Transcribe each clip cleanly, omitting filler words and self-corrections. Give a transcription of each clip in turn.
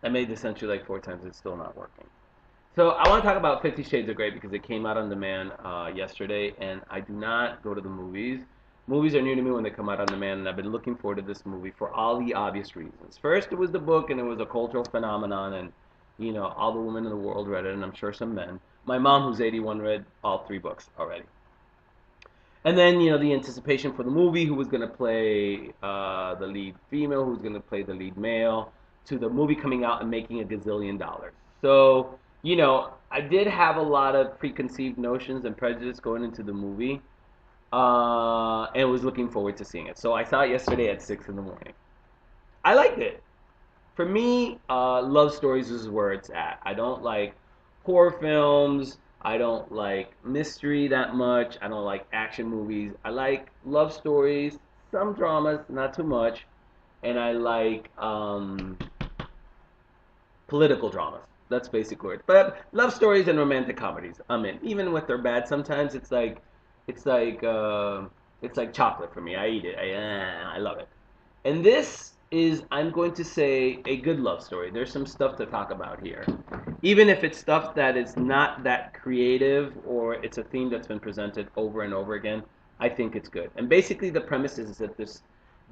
I made this entry like 4 times. It's still not working. So I want to talk about 50 Shades of Grey because it came out on demand yesterday, and I do not go to the movies. Movies are new to me when they come out on demand, and I've been looking forward to this movie for all the obvious reasons. First, it was the book, and it was a cultural phenomenon, and all the women in the world read it, and I'm sure some men. My mom, who's 81, read all three books already. And then, the anticipation for the movie, who was going to play the lead female, who was going to play the lead male, to the movie coming out and making a gazillion dollars. So, I did have a lot of preconceived notions and prejudice going into the movie, and was looking forward to seeing it. So I saw it yesterday at 6 in the morning. I liked it. For me, love stories is where it's at. I don't like horror films. I don't like mystery that much. I don't like action movies. I like love stories, some dramas, not too much, and I like political dramas. That's basic word. But love stories and romantic comedies, I'm in. Even if they're bad, sometimes it's like, uh, it's like chocolate for me. I eat it. I love it. And this is, I'm going to say, a good love story. There's some stuff to talk about here. Even if it's stuff that is not that creative or it's a theme that's been presented over and over again, I think it's good. And basically, the premise is that this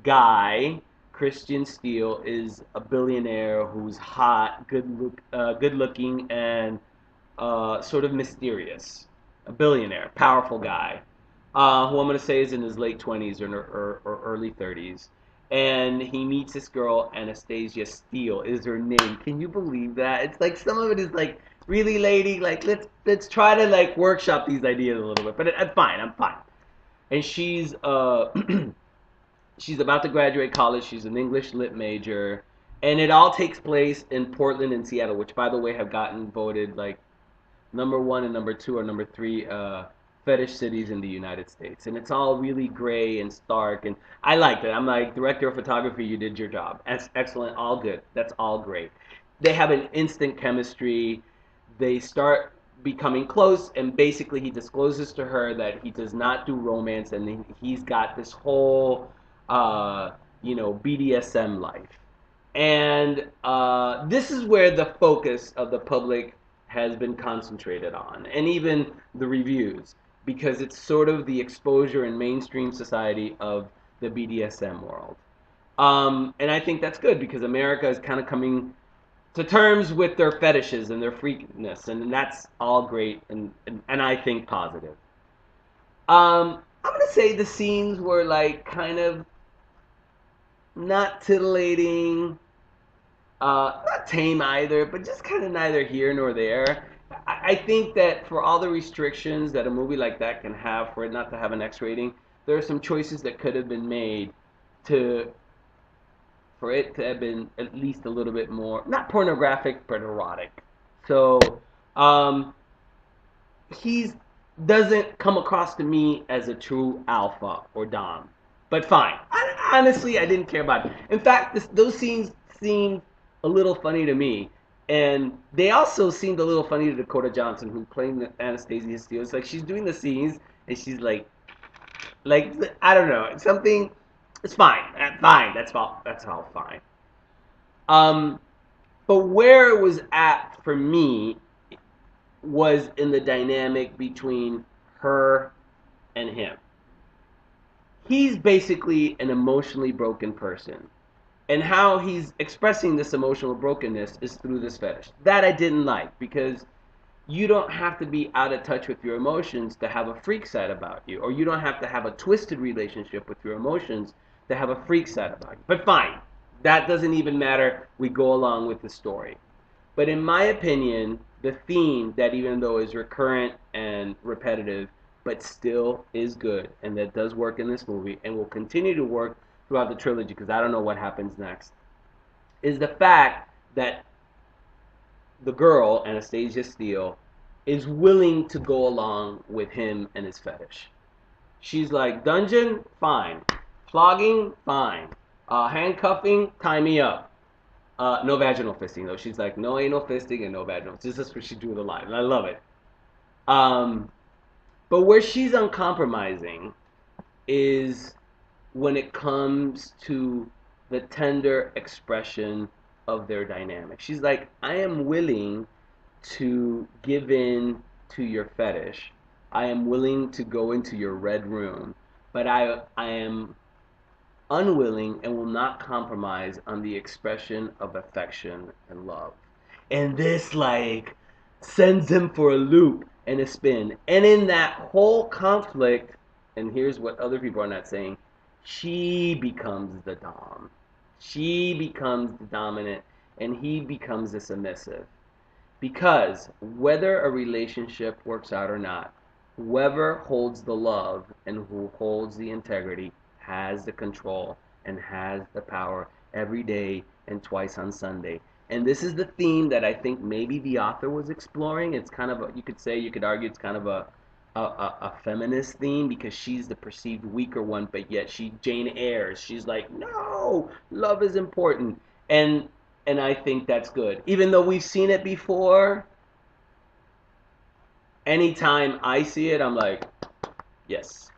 guy, Christian Steele, is a billionaire who's hot, good looking, and sort of mysterious. A billionaire, powerful guy, who I'm going to say is in his late 20s or early 30s. And he meets this girl, Anastasia Steele is her name. Can you believe that? It's like some of it is like, really, lady, like let's try to like workshop these ideas a little bit. But I'm fine. I'm fine. And she's she's about to graduate college. She's an English lit major, and it all takes place in Portland and Seattle, which, by the way, have gotten voted like number one and number two or number three fetish cities in the United States. And it's all really gray and stark, and I liked it. I'm like, director of photography, you did your job. That's excellent, all good. That's all great. They have an instant chemistry. They start becoming close, and basically he discloses to her that he does not do romance, and he's got this whole BDSM life. And this is where the focus of the public has been concentrated on, and even the reviews, because it's sort of the exposure in mainstream society of the BDSM world. And I think that's good because America is kind of coming to terms with their fetishes and their freakness, and that's all great and I think positive. I'm gonna say the scenes were like kind of not titillating, not tame either, but just kind of neither here nor there. I think that for all the restrictions that a movie like that can have for it not to have an X rating, there are some choices that could have been made to for it to have been at least a little bit more not pornographic but erotic. So um, he's doesn't come across to me as a true alpha or dom. But fine. Honestly, I didn't care about it. In fact, those scenes seemed a little funny to me. And they also seemed a little funny to Dakota Johnson, who played Anastasia Steele. It's like she's doing the scenes, and she's like I don't know, something. It's fine, fine. That's all fine. Um, but where it was at for me was in the dynamic between her and him. He's basically an emotionally broken person. And how he's expressing this emotional brokenness is through this fetish. That I didn't like because you don't have to be out of touch with your emotions to have a freak side about you, or you don't have to have a twisted relationship with your emotions to have a freak side about you. But fine, that doesn't even matter. We go along with the story. But in my opinion, the theme that even though is recurrent and repetitive, but still is good, and that does work in this movie, and will continue to work throughout the trilogy, because I don't know what happens next, is the fact that the girl, Anastasia Steele, is willing to go along with him and his fetish. She's like, dungeon, fine. Flogging, fine. Handcuffing, tie me up. No vaginal fisting though. She's like, no anal fisting and no vaginal. This is what she drew the line, and I love it. Um, but where she's uncompromising is when it comes to the tender expression of their dynamic. She's like, I am willing to give in to your fetish. I am willing to go into your red room, but I am unwilling and will not compromise on the expression of affection and love. And this like sends him for a loop and a spin. And in that whole conflict, and here's what other people are not saying, she becomes the dom. She becomes the dominant and he becomes the submissive. Because whether a relationship works out or not, whoever holds the love and who holds the integrity has the control and has the power every day and twice on Sunday. And this is the theme that I think maybe the author was exploring. It's kind of you could say, you could argue it's kind of a feminist theme because she's the perceived weaker one, but yet she Jane Eyres. She's like, no, love is important. And I think that's good. Even though we've seen it before, anytime I see it, I'm like, yes,